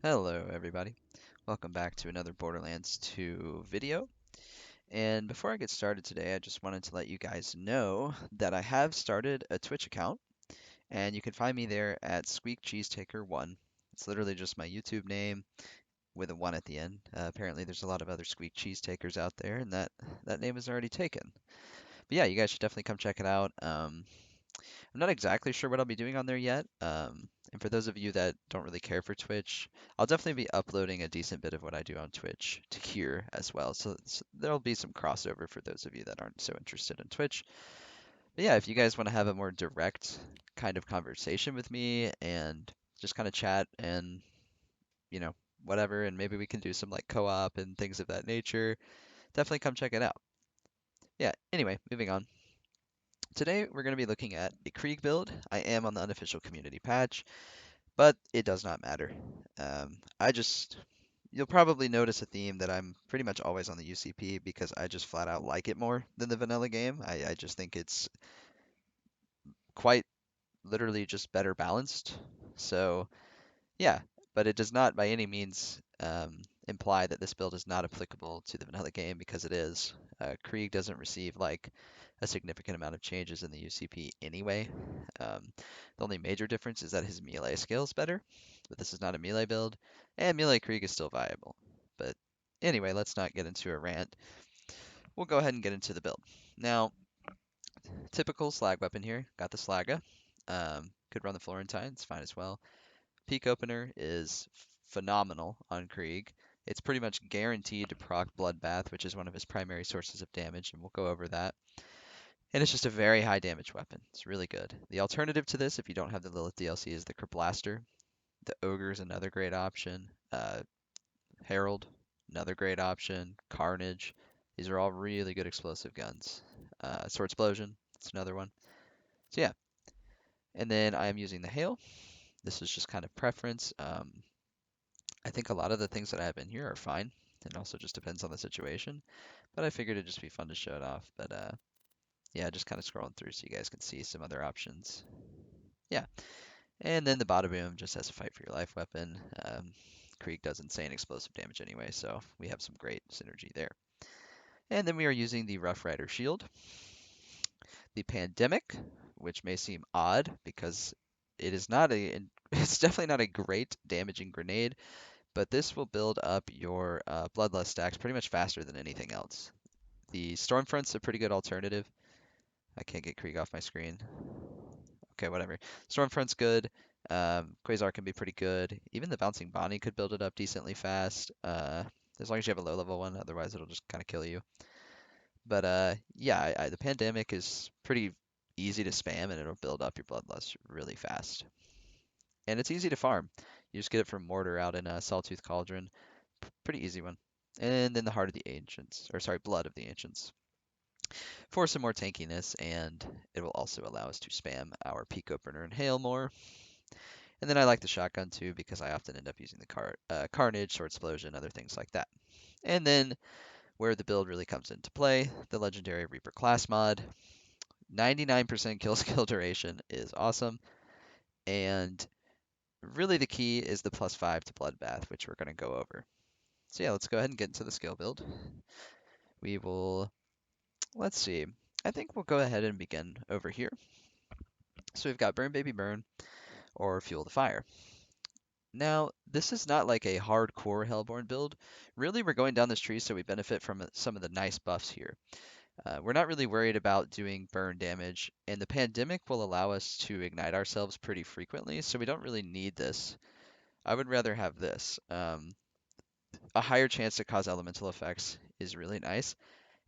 Hello everybody, welcome back to another Borderlands 2 video. And before I get started today, I just wanted to let you guys know that I have started a Twitch account, and you can find me there at SqueakCheeseTaker1. It's literally just my YouTube name with a 1 at the end. Apparently there's a lot of other Squeak Cheese Takers out there, and that name is already taken. But yeah, you guys should definitely come check it out. I'm not exactly sure what I'll be doing on there yet. And for those of you that don't really care for Twitch, I'll definitely be uploading a decent bit of what I do on Twitch to here as well. So there'll be some crossover for those of you that aren't so interested in Twitch. But yeah, if you guys want to have a more direct kind of conversation with me and just kind of chat and, you know, whatever, and maybe we can do some like co-op and things of that nature, definitely come check it out. Yeah, anyway, moving on. Today we're going to be looking at a Krieg build. I am on the unofficial community patch, but it does not matter. I just, you'll probably notice a theme that I'm pretty much always on the UCP because I just flat out like it more than the vanilla game. I just think it's quite literally just better balanced. So, yeah, but it does not by any means imply that this build is not applicable to the vanilla game because it is. Krieg doesn't receive like a significant amount of changes in the UCP anyway. The only major difference is that his melee scale is better, but this is not a melee build, and melee Krieg is still viable. But anyway, let's not get into a rant. We'll go ahead and get into the build. Now, typical slag weapon here. Got the Slagga. Could run the Florentine, it's fine as well. Peak opener is phenomenal on Krieg. It's pretty much guaranteed to proc Blood Bath, which is one of his primary sources of damage, and we'll go over that. And it's just a very high damage weapon. It's really good. The alternative to this, if you don't have the Lilith DLC, is the Blaster. The Ogre is another great option. Herald, another great option. Carnage. These are all really good explosive guns. Sword Explosion, it's another one. So yeah, and then I am using the Hail. This is just kind of preference. I think a lot of the things that I have in here are fine. It also just depends on the situation. But I figured it'd just be fun to show it off. But yeah, just kind of scrolling through so you guys can see some other options. Yeah. And then the Bada Boom just has a fight for your life weapon. Krieg does insane explosive damage anyway, so we have some great synergy there. And then we are using the Rough Rider Shield. The Pandemic, which may seem odd because it is not a, it's definitely not a great damaging grenade, but this will build up your Bloodlust stacks pretty much faster than anything else. The Stormfront's a pretty good alternative. I can't get Krieg off my screen. Okay, whatever. Stormfront's good. Quasar can be pretty good. Even the Bouncing Bonnie could build it up decently fast. As long as you have a low level one, otherwise it'll just kind of kill you. But yeah, the Pandemic is pretty easy to spam and it'll build up your Bloodlust really fast. And it's easy to farm. You just get it from Mortar out in Sawtooth Cauldron. Pretty easy one. And then the Heart of the Ancients, or sorry, Blood of the Ancients, for some more tankiness, and it will also allow us to spam our Peak Opener and Hail more. And then I like the Shotgun too because I often end up using the Carnage, Sword Explosion, other things like that. And then where the build really comes into play, the Legendary Reaper class mod. 99% kill skill duration is awesome, and really the key is the +5 to Bloodbath, which we're going to go over. So yeah, let's go ahead and get into the skill build. We will, let's see, I think we'll go ahead and begin over here. So we've got Burn Baby Burn or Fuel the Fire. Now, this is not like a hardcore Hellborn build. Really, we're going down this tree so we benefit from some of the nice buffs here. We're not really worried about doing burn damage, and the Pandemic will allow us to ignite ourselves pretty frequently, so we don't really need this. I would rather have this. A higher chance to cause elemental effects is really nice,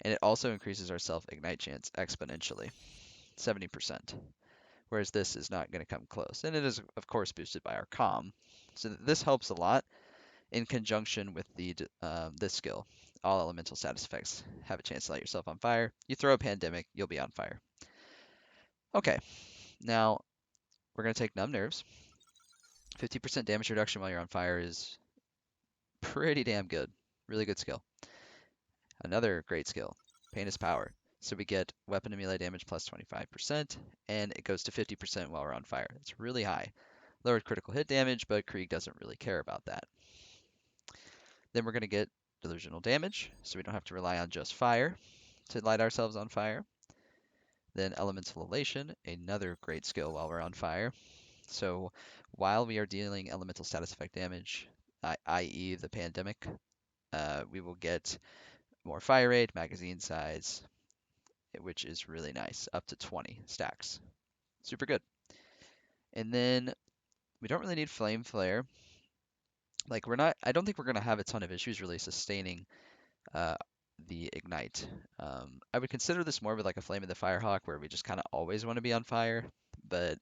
and it also increases our self-ignite chance exponentially, 70%, whereas this is not going to come close. And it is, of course, boosted by our calm. So this helps a lot in conjunction with the this skill. All elemental status effects have a chance to light yourself on fire. You throw a Pandemic, you'll be on fire. Okay, now we're going to take Numb Nerves. 50% damage reduction while you're on fire is pretty damn good. Really good skill. Another great skill, Pain is Power. So we get weapon and melee damage plus 25%, and it goes to 50% while we're on fire. It's really high. Lowered critical hit damage, but Krieg doesn't really care about that. Then we're going to get delusional damage, so we don't have to rely on just fire to light ourselves on fire. Then elemental elation, another great skill while we're on fire. So while we are dealing elemental status effect damage, i.e. the pandemic, we will get more fire rate, magazine size, which is really nice, up to 20 stacks. Super good. And then we don't really need flame flare. Like I don't think we're gonna have a ton of issues really sustaining uh, the ignite. I would consider this more with like a flame of the firehawk where we just kind of always want to be on fire. But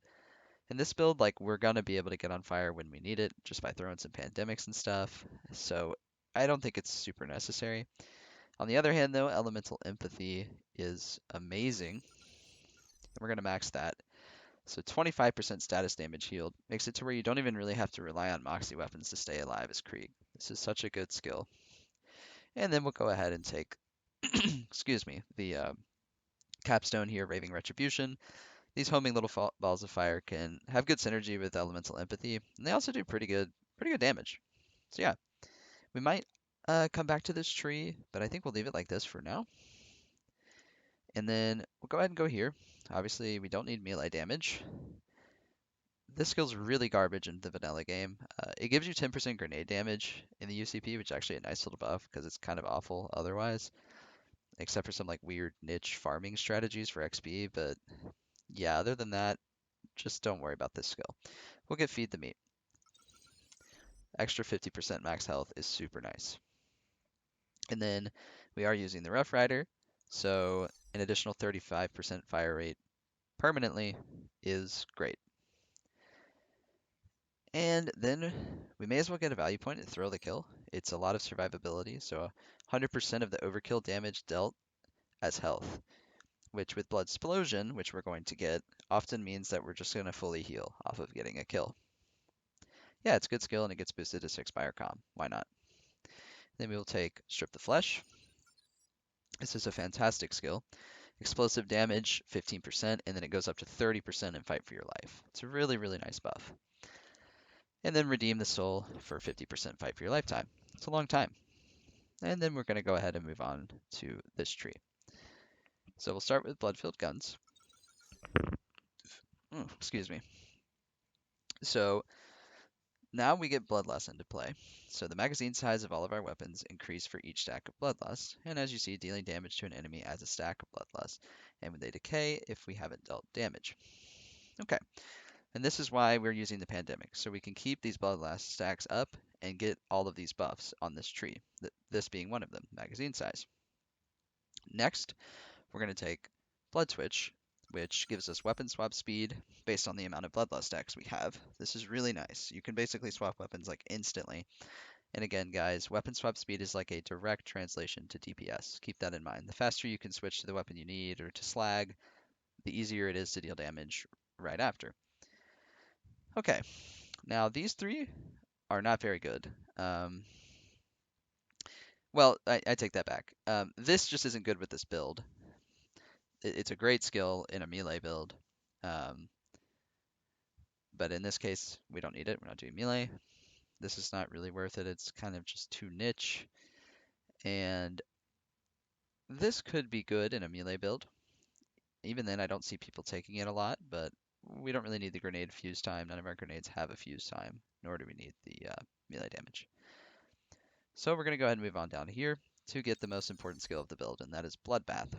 in this build, like we're gonna be able to get on fire when we need it just by throwing some pandemics and stuff. So I don't think it's super necessary. On the other hand, though, elemental empathy is amazing. And we're gonna max that. So 25% status damage healed makes it to where you don't even really have to rely on Moxie weapons to stay alive as Krieg. This is such a good skill. And then we'll go ahead and take, excuse me, the capstone here, Raving Retribution. These homing little balls of fire can have good synergy with elemental empathy, and they also do pretty good damage. So yeah, we might come back to this tree, but I think we'll leave it like this for now. And then we'll go ahead and go here. Obviously, we don't need melee damage. This skill's really garbage in the vanilla game. It gives you 10% grenade damage in the UCP, which is actually a nice little buff because it's kind of awful otherwise, except for some like weird niche farming strategies for XP. But yeah, other than that, just don't worry about this skill. We'll get Feed the Meat. Extra 50% max health is super nice. And then we are using the Rough Rider, so an additional 35% fire rate permanently is great. And then we may as well get a value point and throw the kill. It's a lot of survivability, so 100% of the overkill damage dealt as health, which with Blood Explosion, which we're going to get, often means that we're just going to fully heal off of getting a kill. Yeah, it's good skill and it gets boosted to 6 by our comm. Why not? Then we will take Strip the Flesh. This is a fantastic skill. Explosive damage, 15%, and then it goes up to 30% in Fight for Your Life. It's a really, really nice buff. And then Redeem the Soul for 50% Fight for Your Lifetime. It's a long time. And then we're going to go ahead and move on to this tree. So we'll start with Blood-Filled Guns. Excuse me. So now we get Bloodlust into play. So the magazine size of all of our weapons increase for each stack of Bloodlust, and as you see, dealing damage to an enemy adds a stack of Bloodlust, and they decay if we haven't dealt damage. Okay, and this is why we're using the Pandemic, so we can keep these Bloodlust stacks up and get all of these buffs on this tree, this being one of them, magazine size. Next, we're going to take Blood Twitch, which gives us weapon swap speed based on the amount of Bloodlust stacks we have. This is really nice. You can basically swap weapons like instantly. And again, guys, weapon swap speed is like a direct translation to DPS. Keep that in mind. The faster you can switch to the weapon you need or to slag, the easier it is to deal damage right after. Okay, now these three are not very good. Well, I take that back. This just isn't good with this build. It's a great skill in a melee build. But in this case, we don't need it. We're not doing melee. This is not really worth it. It's kind of just too niche. And this could be good in a melee build. Even then, I don't see people taking it a lot, but we don't really need the grenade fuse time. None of our grenades have a fuse time, nor do we need the melee damage. So we're going to go ahead and move on down here to get the most important skill of the build, and that is Blood Bath.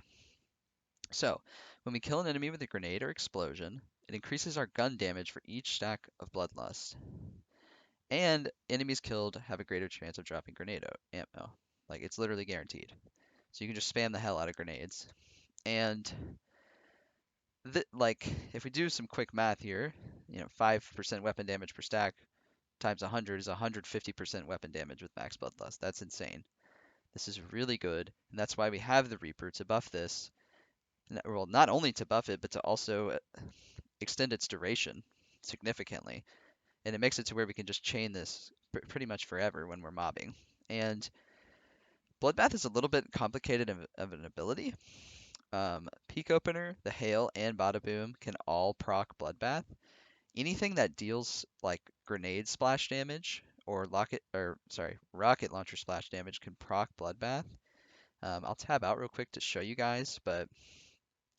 So when we kill an enemy with a grenade or explosion, it increases our gun damage for each stack of Bloodlust. And enemies killed have a greater chance of dropping grenade ammo. Like, it's literally guaranteed. So you can just spam the hell out of grenades. And like, if we do some quick math here, 5% weapon damage per stack times 100 is 150% weapon damage with max Bloodlust. That's insane. This is really good, and that's why we have the Reaper to buff this. Well, not only to buff it, but to also extend its duration significantly. And it makes it to where we can just chain this pretty much forever when we're mobbing. And Bloodbath is a little bit complicated of an ability. Peak Opener, the Hail, and Bada Boom can all proc Bloodbath. Anything that deals like grenade splash damage or rocket launcher splash damage can proc Bloodbath. I'll tab out real quick to show you guys, but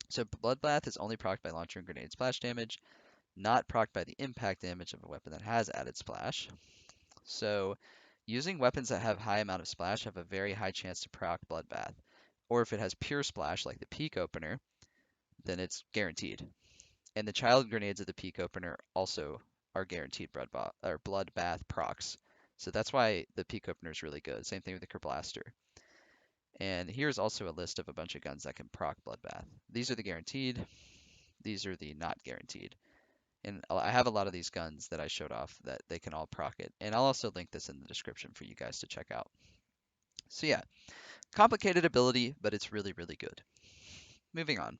so Bloodbath is only procced by launcher and grenade splash damage, not procced by the impact damage of a weapon that has added splash. So using weapons that have high amount of splash have a very high chance to proc Bloodbath. Or if it has pure splash like the peak opener, then it's guaranteed. And the child grenades of the peak opener also are guaranteed Bloodbath procs. So that's why the peak opener is really good. Same thing with the Kerblaster. And here's also a list of a bunch of guns that can proc Bloodbath. These are the guaranteed. These are the not guaranteed. And I have a lot of these guns that I showed off that they can all proc it. And I'll also link this in the description for you guys to check out. So yeah, complicated ability, but it's really, really good. Moving on.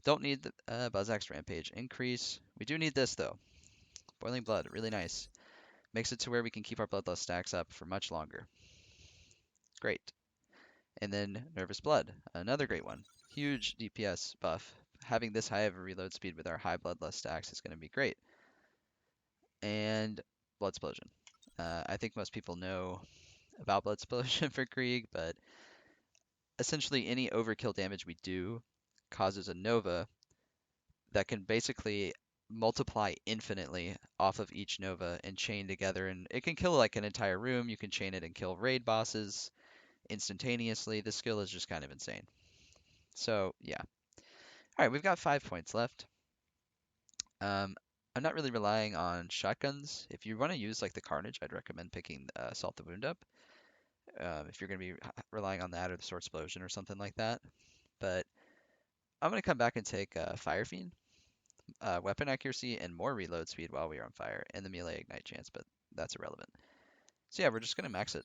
Don't need the Buzz Axe Rampage increase. We do need this though. Boiling Blood, really nice. Makes it to where we can keep our Bloodlust stacks up for much longer. Great. And then Nervous Blood, another great one. Huge DPS buff. Having this high of a reload speed with our high Bloodlust stacks is going to be great. And Blood Explosion. I think most people know about Blood Explosion for Krieg, but essentially any overkill damage we do causes a Nova that can basically multiply infinitely off of each Nova and chain together, and it can kill like an entire room. You can chain it and kill raid bosses instantaneously. This skill is just kind of insane. So yeah. All right, we've got 5 points left. I'm not really relying on shotguns. If you want to use like the Carnage, I'd recommend picking Salt the Wound up. If you're going to be relying on that or the Sword Explosion or something like that. But I'm going to come back and take Fire Fiend. Weapon accuracy and more reload speed while we are on fire, and the melee ignite chance, but that's irrelevant. So yeah, we're just gonna max it.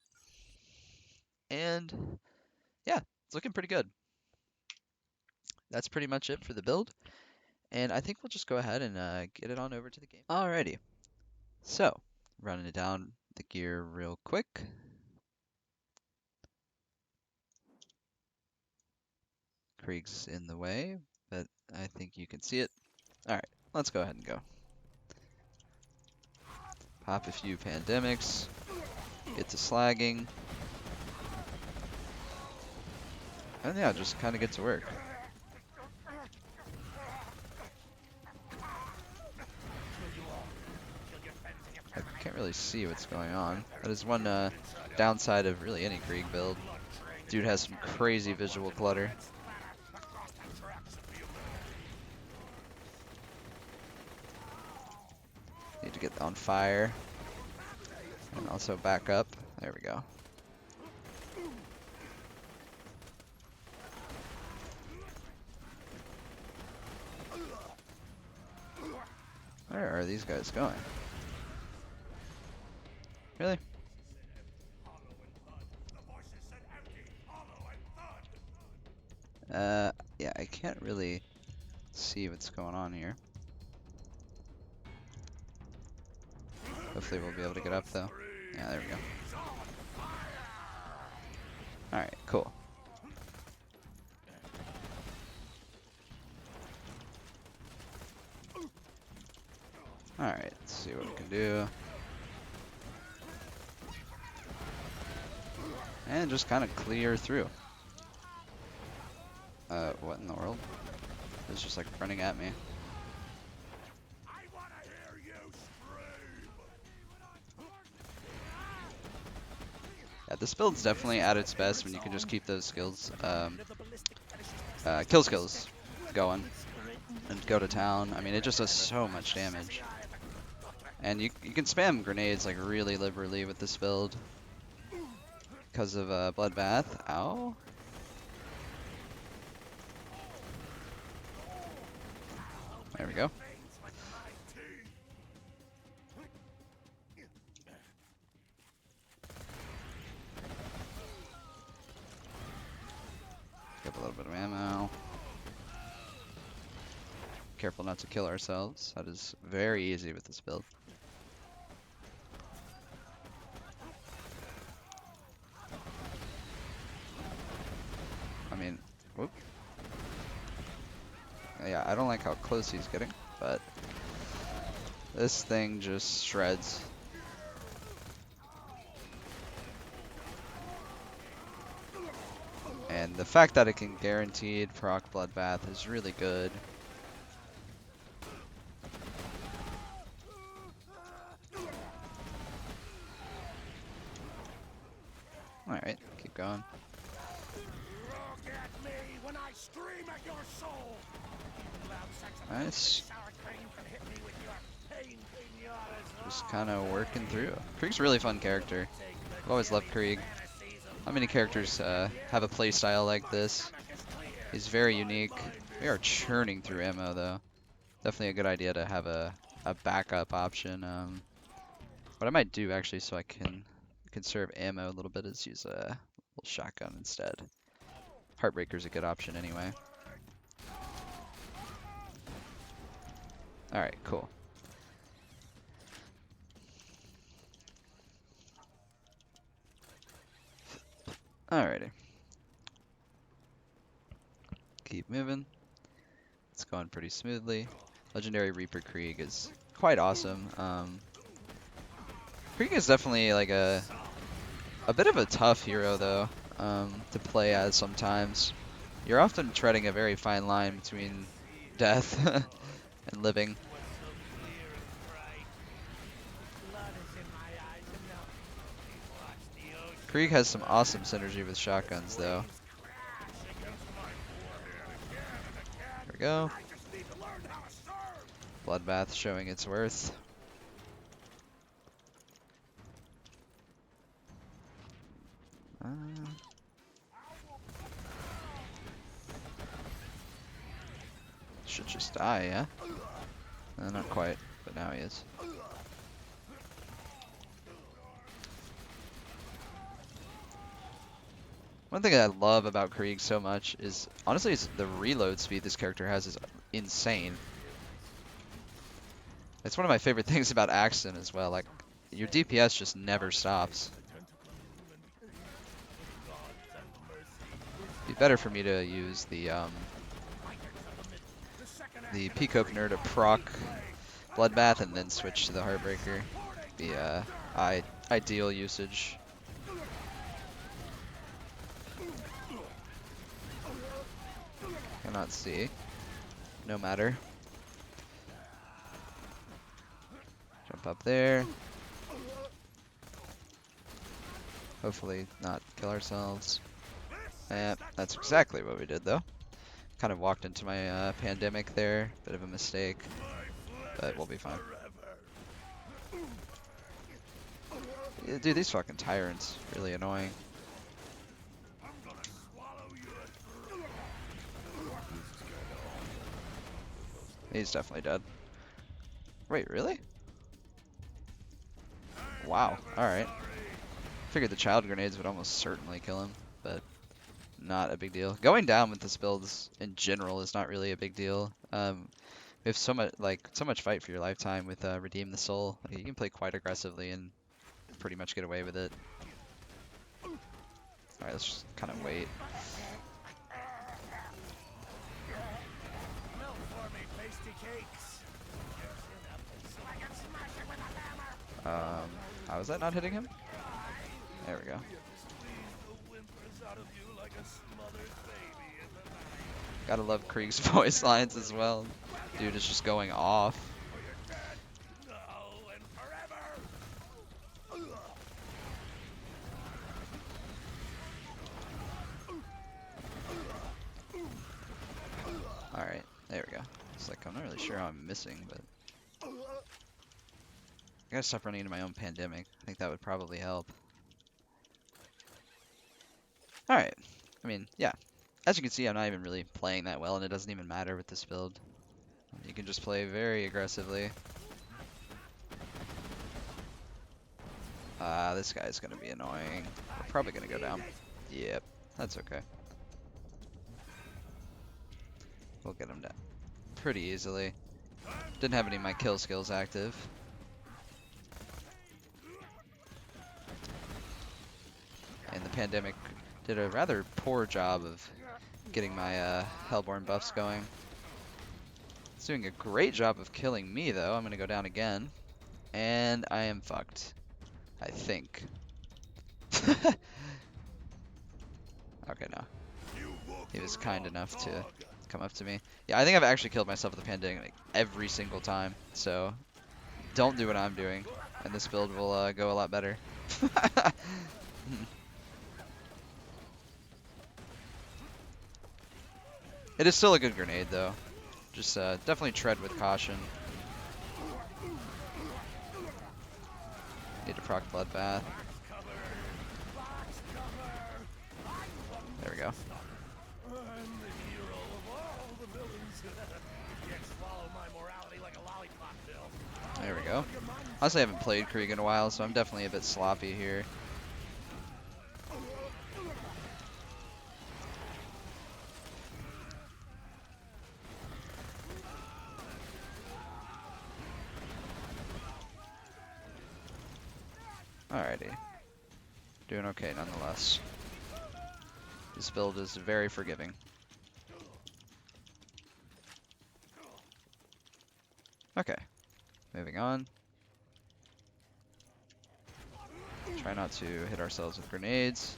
And yeah, it's looking pretty good. That's pretty much it for the build. And I think we'll just go ahead and get it on over to the game. Alrighty. So, running it down the gear real quick. Krieg's in the way, but I think you can see it. Alright, let's go ahead and go. Pop a few pandemics. Get to slagging. And yeah, just kind of get to work. I can't really see what's going on. That is one downside of really any Krieg build. Dude has some crazy visual clutter. Need to get on fire. And also back up. There we go. Where are these guys going? Really? Yeah, I can't really see what's going on here. Hopefully we'll be able to get up though. Yeah, there we go. Alright, cool. Alright, let's see what we can do. And just kind of clear through. What in the world? It's just like running at me. Yeah, this build's definitely at its best when you can just keep those skills, kill skills going and go to town. I mean, it just does so much damage. And you can spam grenades like really liberally with this build because of Blood Bath. Ow. There we go. Get a little bit of ammo. Careful not to kill ourselves. That is very easy with this build. I mean, whoop. Yeah, I don't like how close he's getting, but This thing just shreds. And the fact that it can guaranteed proc Blood Bath is really good. Alright, keep going. Nice. Just kind of working through. Krieg's a really fun character. I've always loved Krieg. Not many characters have a playstyle like this. He's very unique. We are churning through ammo though. Definitely a good idea to have a backup option. What I might do actually so I can conserve ammo a little bit is use a little shotgun instead. Heartbreaker's a good option anyway. Alright, cool. Alrighty. Keep moving. It's going pretty smoothly. Legendary Reaper Krieg is quite awesome. Krieg is definitely like a bit of a tough hero though, to play as sometimes. You're often treading a very fine line between death and living. Krieg has some awesome synergy with shotguns though. There we go. Bloodbath showing its worth. Should just die, yeah? Not quite, but now he is. One thing that I love about Krieg so much is, honestly, it's the reload speed this character has is insane. It's one of my favorite things about Axton as well. Like, your DPS just never stops. It'd be better for me to use the peak opener to proc Bloodbath and then switch to the Heartbreaker. The ideal usage. Cannot see. No matter. Jump up there. Hopefully not kill ourselves. That's exactly what we did though. Kind of walked into my pandemic there. Bit of a mistake. But we'll be fine. Yeah, dude, these fucking tyrants. Really annoying. He's definitely dead. Wait, really? Wow, alright. Figured the child grenades would almost certainly kill him, but not a big deal. Going down with this build in general is not really a big deal. We have so much fight for your lifetime with Redeem the Soul. Like, you can play quite aggressively and pretty much get away with it. Alright, let's just kind of wait. How is that not hitting him? There we go. Gotta love Krieg's voice lines as well. Dude is just going off. Alright, there we go. It's like, I'm not really sure how I'm missing, but I gotta stop running into my own pandemic. I think that would probably help. Alright. I mean, yeah. As you can see, I'm not even really playing that well, and it doesn't even matter with this build. You can just play very aggressively. This guy's gonna be annoying. We're probably gonna go down. Yep, that's okay. We'll get him down pretty easily. Didn't have any of my kill skills active. And the pandemic did a rather poor job of getting my Hellborn buffs going. It's doing a great job of killing me, though. I'm gonna go down again. And I am fucked. I think. Okay, no. He was kind enough to come up to me. Yeah, I think I've actually killed myself with the pandemic like, every single time. So don't do what I'm doing, and this build will go a lot better. It is still a good grenade, though. Just definitely tread with caution. Need to proc Blood Bath. There we go. There we go. Honestly, I haven't played Krieg in a while, so I'm definitely a bit sloppy here. Alrighty. Doing okay nonetheless. This build is very forgiving. Okay. Moving on. Try not to hit ourselves with grenades.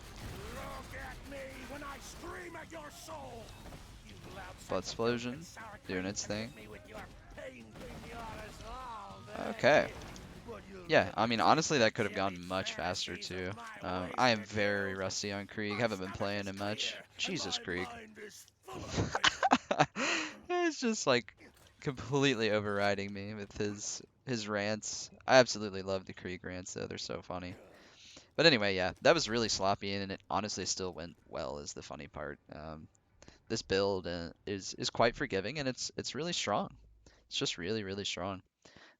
Blood explosion, doing its thing. Okay. Yeah, I mean, honestly, that could have gone much faster, too. I am very rusty on Krieg. Haven't been playing him much. Jesus, Krieg. It's just, like, completely overriding me with his rants. I absolutely love the Krieg rants, though. They're so funny. But anyway, yeah, that was really sloppy, and it honestly still went well, is the funny part. This build is quite forgiving, and it's really strong. It's just really, really strong.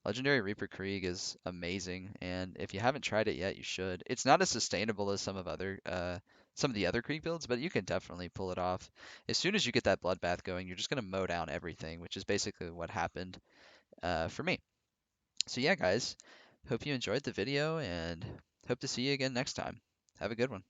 Legendary Reaper Krieg is amazing, and if you haven't tried it yet, you should. It's not as sustainable as some of the other Krieg builds, but you can definitely pull it off. As soon as you get that Bloodbath going, you're just gonna mow down everything, which is basically what happened for me. So yeah, guys, hope you enjoyed the video, and hope to see you again next time. Have a good one.